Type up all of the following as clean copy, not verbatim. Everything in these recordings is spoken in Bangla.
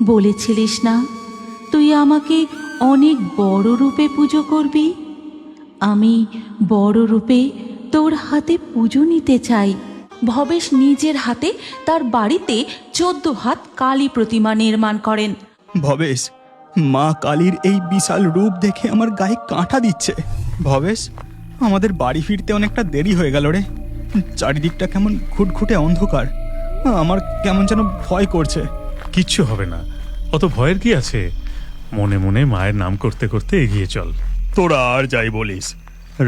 বলেছিলিস না তুই আমাকে অনেক বড় রূপে পুজো করবি। আমি বড় রূপে তোর হাতে পুজো নিতে চাই। ভবেশ নিজের হাতে তার বাড়িতে 14 হাত কালী প্রতিমা নির্মাণ করেন। ভবেশ, মা কালীর এই বিশাল রূপ দেখে আমার গায়ে কাঁটা দিচ্ছে। ভবেশ, আমাদের বাড়ি ফিরতে অনেকটা দেরি হয়ে গেল রে। চারিদিকটা কেমন ঘুটঘুটে অন্ধকার, আমার কেমন যেন ভয় করছে। কিচ্ছু হবে না, অত ভয়ের কি আছে? মনে মনে মায়ের নাম করতে করতে এগিয়ে চল। তোরা আর যাই বলিস,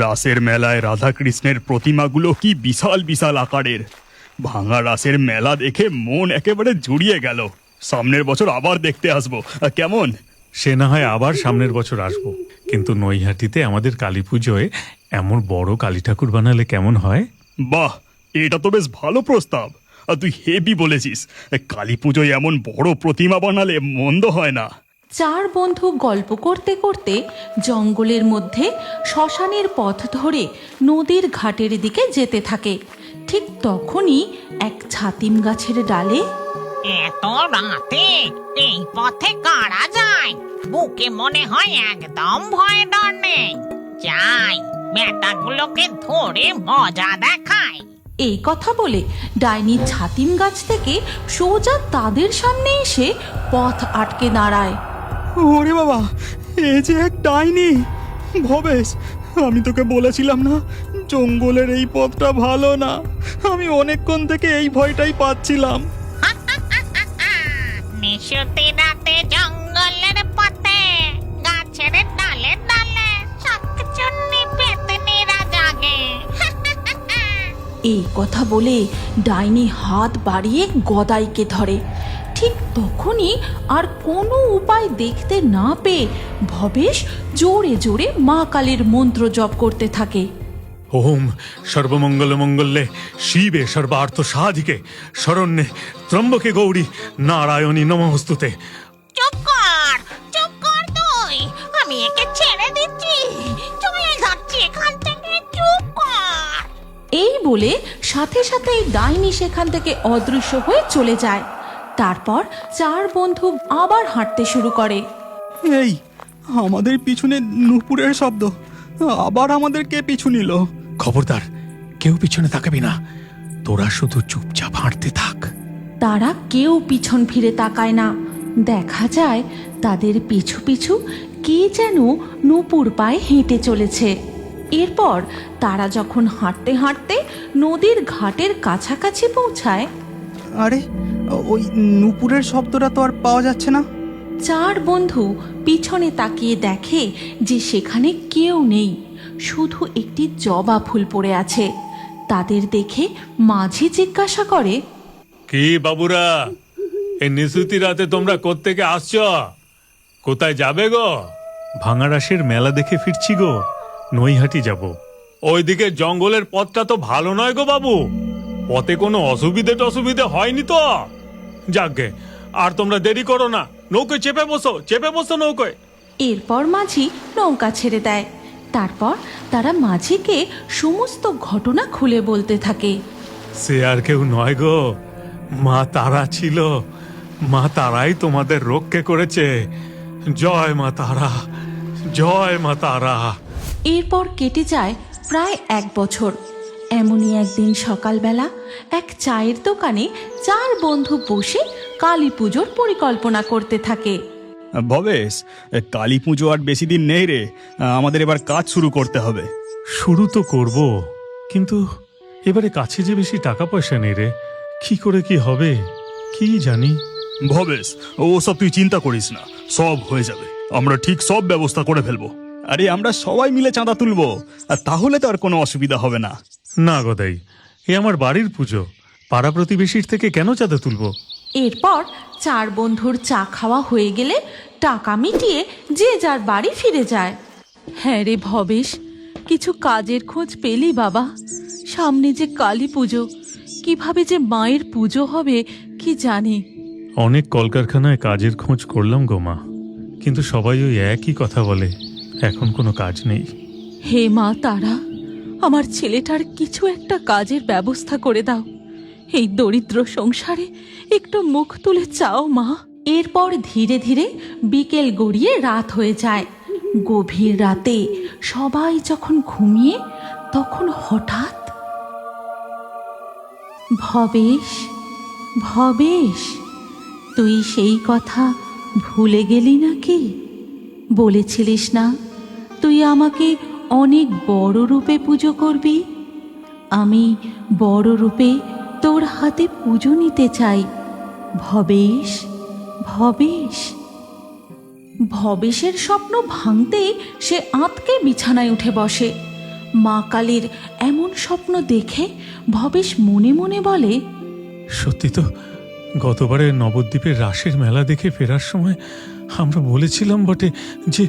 রাসের মেলায় রাধা কৃষ্ণের প্রতিমাগুলো কি বিশাল বিশাল আকারের। ভাঙা রাসের মেলা দেখে মন একেবারে জুড়িয়ে গেল। সামনের বছর আবার দেখতে আসবো, কেমন? সে না হয় আবার সামনের বছর আসবো, কিন্তু নৈহাটিতে আমাদের কালী পুজোয় এমন বড় কালী ঠাকুর বানালে কেমন হয়? বাহ, এটা তো বেশ ভালো প্রস্তাব। আর তুই হেভি বলেছিস। কালী পুজোয় এমন বড় প্রতিমা বানালে মন্দ হয় না। 4 বন্ধু গল্প করতে করতে জঙ্গলের মধ্যে শ্মশানের পথ ধরে নদীর ঘাটের দিকে যেতে থাকে। ঠিক তখনই এক ছাতিম গাছের ডালে এত রাতে এই পথে কারা যায়? বুকে মনে হয় একদম ভয় ডর নেই। যাই, বেটাগুলোকে ধরে মজা দেখায়। এই কথা বলে ডাইনি ছাতিম গাছ থেকে সোজা তাদের সামনে এসে পথ আটকে দাঁড়ায়। ওরে বাবা, এ যে এক ডাইনি! ভবেশ, আমি তোকে বলেছিলাম না জঙ্গলের এই পথটা ভালো না। আমি অনেকক্ষণ থেকে এই ভয়টাই পাচ্ছিলাম। নিশুতি রাতে জঙ্গলের পথে গাছের ডালে ডালে শাকচুন্নি পেতনিরা জাগে। এই কথা বলে ডাইনি হাত বাড়িয়ে গদাইকে ধরে। ঠিক তখনই আর কোনো উপায় দেখতে না পেয়ে ভবেশ জোরে জোরে মা কালীর মন্ত্র জপ করতে থাকে। ওম সর্বমঙ্গল মঙ্গলে শিবে সর্বার্থ সাধিকে শরণ্যে ত্রম্বকে গৌরী নারায়ণী নমস্তুতে। চুপ কর তুই, আমি একে ছেড়ে দিচ্ছি। চলে যাচ্ছি এখান থেকে, চুপ কর। এই বলে সাথে সাথেই ডাইনি সেখান থেকে অদৃশ্য হয়ে চলে যায়। তারপর 4 বন্ধু আবার হাঁটতে শুরু করে। এই, আমাদের পিছনে নূপুরের শব্দ। আবার আমাদের কে পিছু নিল? খবরদার, কেউ পিছনে তাকাবি না, তোরা শুধু চুপচাপ হাঁটতে থাক। তারা কেউ পিছন ফিরে তাকায় না। দেখা যায় তাদের পিছু পিছু কে যেন নূপুর পায়ে হেঁটে চলেছে। এরপর তারা যখন হাঁটতে হাঁটতে নদীর ঘাটের কাছাকাছি পৌঁছায়, আরে, ওই নূপুরের শব্দটা তো আর পাওয়া যাচ্ছে না। 4 বন্ধু পিছনে তাকিয়ে দেখে যে সেখানে কেউ নেই, শুধু একটি জবা ফুল পড়ে আছে। তাদের দেখে মাঝি জিজ্ঞাসা করে, কি বাবুরা, এই নিশুতি রাতে তোমরা কোত্থেকে আসছো? কোথায় যাবে গো? ভাঙা রাসের মেলা দেখে ফিরছি গো, নৈহাটি যাব। ওইদিকে জঙ্গলের পথটা তো ভালো নয় গো বাবু, পথে কোনো অসুবিধে হয়নি তো? যাকগে, আর তোমরা দেরি করো না, নৌকোয় চেপে বসো নৌকোয়। এরপর মাঝি নৌকা ছেড়ে দেয়। তারপর তারা মাঝিকে সমস্ত ঘটনা খুলে বলতে থাকে। সে আর কেউ নয় গো, মা তারা ছিল। মা তারাই তোমাদের রক্ষে করেছে। জয় মা তারা, জয় মা তারা। এরপর কেটে যায় প্রায় 1 বছর। এমনই একদিন সকালবেলা এক চায়ের দোকানে 4 বন্ধু বসে কালী পুজোর পরিকল্পনা করতে থাকে। ভবেশ, কালী পুজো আর বেশি দিন নেই রে। আমাদের এবার কাজ শুরু করতে হবে। শুরু তো করব, কিন্তু এবারে কাছে যে বেশি টাকা পয়সা নেই রে। কি করে কি হবে কি জানি। ভবেশ, ওসব তুই চিন্তা করিস না, সব হয়ে যাবে। আমরা ঠিক সব ব্যবস্থা করে ফেলবো। আরে, আমরা সবাই মিলে চাঁদা তুলবো, আর তাহলে তো আর কোনো অসুবিধা হবে না। না গদাই, এ আমার বাড়ির পুজো, পাড়া প্রতিবেশীর থেকে কেন চাঁদা তুলবো? এরপর 4 বন্ধুর চা খাওয়া হয়ে গেলে টাকা মিটিয়ে যে যার বাড়ি ফিরে যায়। হ্যাঁ রে ভবেশ, কিছু কাজের খোঁজ পেলি বাবা? সামনে যে কালী পুজো, কিভাবে যে মায়ের পুজো হবে কি জানি। অনেক কলকারখানায় কাজের খোঁজ করলাম গো মা, কিন্তু সবাই ওই একই কথা বলে, এখন কোনো কাজ নেই। হে মা তারা, আমার ছেলেটার কিছু একটা কাজের ব্যবস্থা করে দাও। এই দরিদ্র সংসারে একটু মুখ তুলে চাও মা। এরপর ধীরে ধীরে বিকেল গড়িয়ে রাত হয়ে যায়। গভীর রাতে সবাই যখন ঘুমিয়ে, তখন হঠাৎ ভবেশ, ভবেশ, তুই সেই কথা ভুলে গেলি নাকি? বলেছিলিস না তুই আমাকে অনেক বড় রূপে পুজো করবি। আমি বড় রূপে তোর হাতে পুজো নিতে চাই ভবেশ, ভবেশ। ভবেশের স্বপ্ন ভাঙতেই সে আঁতকে বিছানায় উঠে বসে। মা কালীর এমন স্বপ্ন দেখে ভবেশ মনে মনে বলে, সত্যি তো, গতবারে নবদ্বীপের রাসের মেলা দেখে ফেরার সময় আমরা বলেছিলাম বটে যে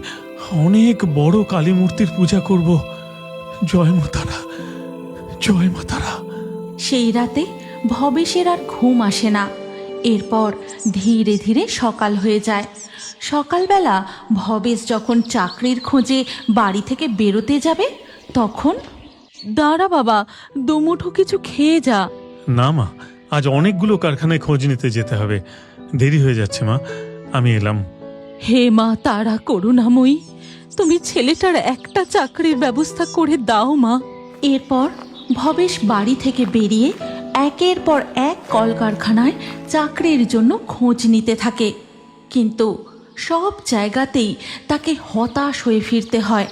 অনেক বড় কালী মূর্তির পূজা করব। জয় মা তারা, জয় মা তারা। সেই রাতে ভবেশের আর ঘুম আসে না। এরপর ধীরে ধীরে সকাল হয়ে যায়। সকালবেলা ভবেশ যখন চাকরির খোঁজে বাড়ি থেকে বেরোতে যাবে, তখন দাঁড়া বাবা, দুমুঠো কিছু খেয়ে যা। না মা, আজ অনেকগুলো কারখানায় খোঁজ নিতে যেতে হবে, দেরি হয়ে যাচ্ছে মা, আমি এলাম। হে মা তারা করুণাময়ী, তুমি ছেলেটার একটা চাকরির ব্যবস্থা করে দাও মা। এরপর ভবেশ বাড়ি থেকে বেরিয়ে একের পর এক কলকারখানায় চাকরির জন্য খোঁজ নিতে থাকে, কিন্তু সব জায়গাতেই তাকে হতাশ হয়ে ফিরতে হয়।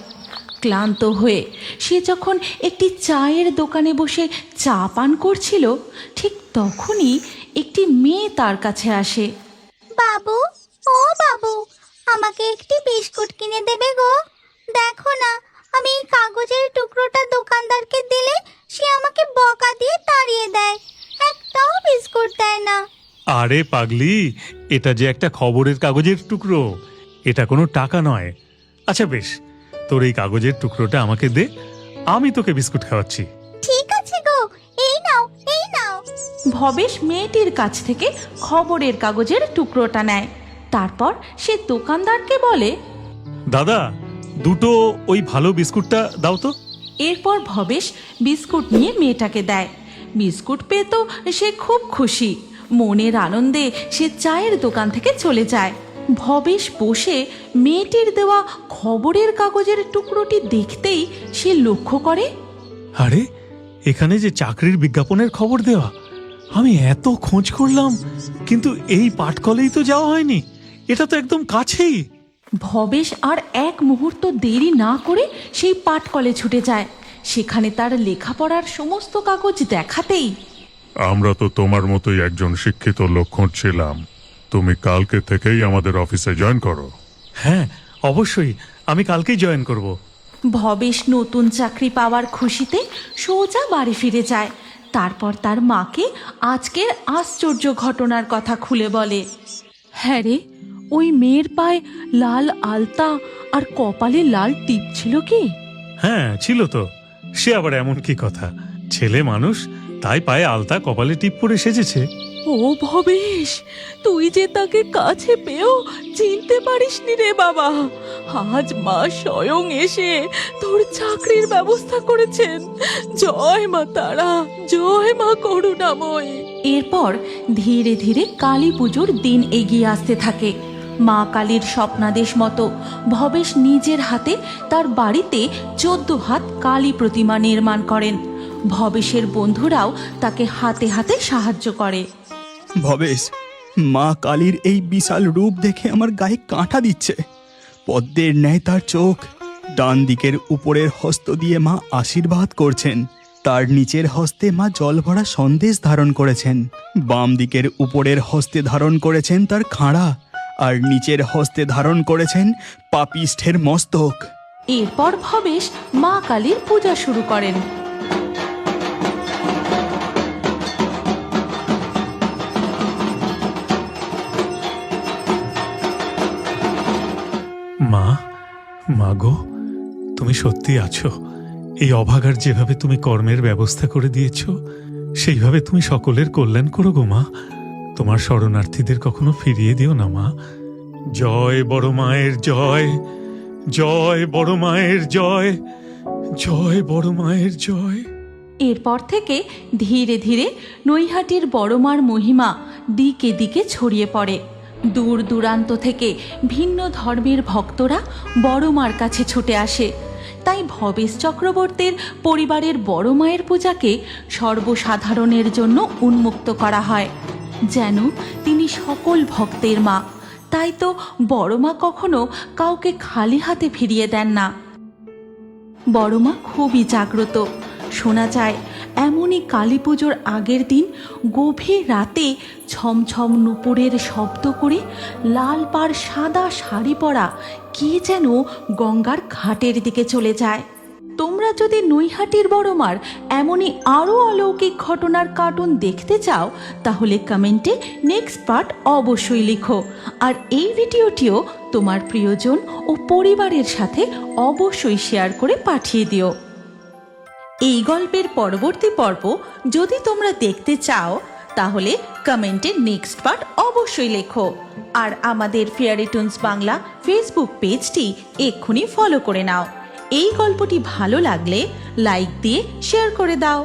ক্লান্ত হয়ে সে যখন একটি চায়ের দোকানে বসে চা পান করছিল, ঠিক তখনই একটি মেয়ে তার কাছে আসে। বাবু, ও বাবু, আমাকে একটি বিস্কুট কিনে দেবে গো? দেখো না, আমি এই কাগজের টুকরোটা দোকানদারকে দিলে সে আমাকে বকা দিয়ে তাড়িয়ে দেয়, একটাও বিস্কুট দেয় না। আরে পাগলি, এটা যে একটা খবরের কাগজের টুকরো, এটা কোনো টাকা নয়। আচ্ছা বেশ, তোর এই কাগজের টুকরোটা আমাকে দে, আমি তোকে বিস্কুট খাওয়াচ্ছি। ঠিক আছে গো, এই নাও, এই নাও। ভবেশ মেয়েটির কাছ থেকে খবরের কাগজের টুকরোটা নেয়। তারপর সে দোকানদারকে বলে, দাদা, দুটো ওই ভালো বিস্কুটটা দাও তো। এরপর ভবেশ বিস্কুট নিয়ে মেয়েটাকে দেয়। বিস্কুট পেয়ে তো সে খুব খুশি। মনের আনন্দে সে চায়ের দোকান থেকে চলে যায়। ভবেশ বসে মেয়েটির দেওয়া খবরের কাগজের টুকরোটি দেখতেই সে লক্ষ্য করে, আরে, এখানে যে চাকরির বিজ্ঞাপনের খবর দেওয়া, আমি এত খোঁজ করলাম কিন্তু এই পাটকলেই তো যাওয়া হয়নি, এটা তো একদম কাছেই। ভবেশ আর এক মুহূর্ত দেরি না করে সেই পাটকলে ছুটে যায়। সেখানে তার লেখাপড়ার সমস্ত কাগজ দেখাতেই, আমরা তো তোমার মতোই একজন শিক্ষিত লোক খুঁজছিলাম, তুমি কালকে থেকেই আমাদের অফিসে জয়েন করো। হ্যাঁ, অবশ্যই, আমি কালকেই জয়েন করব। ভবেশ নতুন চাকরি পাওয়ার খুশিতে সোজা বাড়ি ফিরে যায়। তারপর তার মাকে আজকের আশ্চর্য ঘটনার কথা খুলে বলে। হ্যাঁ রে, ওই মেয়ের পায়ে লাল আলতা আর কপালে লাল টিপ ছিল কি? হ্যাঁ ছিল তো, সে আবার এমন কি কথা, ছেলে মানুষ, তাই পায়ে আলতা কপালে টিপ পরে সেজেছে। ও ভবেশ, তুই যে তাকে কাছে পেয়েও চিনতে পারিসনি রে বাবা। আজ মা স্বয়ং এসে তোর চাকরির ব্যবস্থা করেছেন। জয় মা তারা, জয় মা করুণাময়ী। এরপর ধীরে ধীরে কালী পুজোর দিন এগিয়ে আসতে থাকে। মা কালীর স্বপ্নাদেশ মতো ভবেশ নিজের হাতে তার বাড়িতে 14 হাত কালী প্রতিমা নির্মাণ করেন। ভবেশের বন্ধুরাও তাকে হাতে হাতে সাহায্য করে। ভবেশ, মা কালীর এই বিশাল রূপ দেখে আমার গায়ে কাঁটা দিচ্ছে। পদ্মের ন্যায় তার চোখ। ডান দিকের উপরের হস্ত দিয়ে মা আশীর্বাদ করছেন, তার নিচের হস্তে মা জল ভরা সন্দেশ ধারণ করেছেন। বাম দিকের উপরের হস্তে ধারণ করেছেন তার খাঁড়া, আর নিচের হস্তে ধারণ করেছেন পাপিষ্ঠের মস্তক। এরপর ভবেশ মা কালীর পূজা শুরু করেন। মা, মা গো, তুমি সত্যি আছো। এই অভাগার যেভাবে তুমি কর্মের ব্যবস্থা করে দিয়েছ, সেইভাবে তুমি সকলের কল্যাণ করো গো মা। তোমার শরণার্থীদের কখনো ফিরিয়ে দিও না মা। জয় বড় মায়ের জয়, জয় বড় মায়ের জয়, জয় বড় মায়ের জয়। এরপর থেকে ধীরে ধীরে নৈহাটির বড়মার মহিমা দিকে দিকে ছড়িয়ে পড়ে। দূর দূরান্ত থেকে ভিন্ন ধর্মের ভক্তরা বড় মার কাছে ছুটে আসে। তাই ভবেশ চক্রবর্তীর পরিবারের বড় মায়ের পূজাকে সর্বসাধারণের জন্য উন্মুক্ত করা হয়, যেন তিনি সকল ভক্তের মা। তাই তো বড় মা কখনো কাউকে খালি হাতে ফিরিয়ে দেন না। বড় মা খুবই জাগ্রত। শোনা যায় এমনই কালী পুজোর আগের দিন গভীর রাতে ছমছম নুপুরের শব্দ করে লাল পাড় সাদা শাড়ি পরা কে যেন গঙ্গার ঘাটের দিকে চলে যায়। তোমরা যদি নৈহাটির বড়মার এমনই আরও অলৌকিক ঘটনার কার্টুন দেখতে চাও, তাহলে কমেন্টে নেক্সট পার্ট অবশ্যই লিখো। আর এই ভিডিওটিও তোমার প্রিয়জন ও পরিবারের সাথে অবশ্যই শেয়ার করে পাঠিয়ে দিও। এই গল্পের পরবর্তী পর্ব যদি তোমরা দেখতে চাও, তাহলে কমেন্টে নেক্সট পার্ট অবশ্যই লেখো। আর আমাদের ফেয়ারি টুনস বাংলা ফেসবুক পেজটি এক্ষুনি ফলো করে নাও। এই গল্পটি ভালো লাগলে লাইক দিয়ে শেয়ার করে দাও।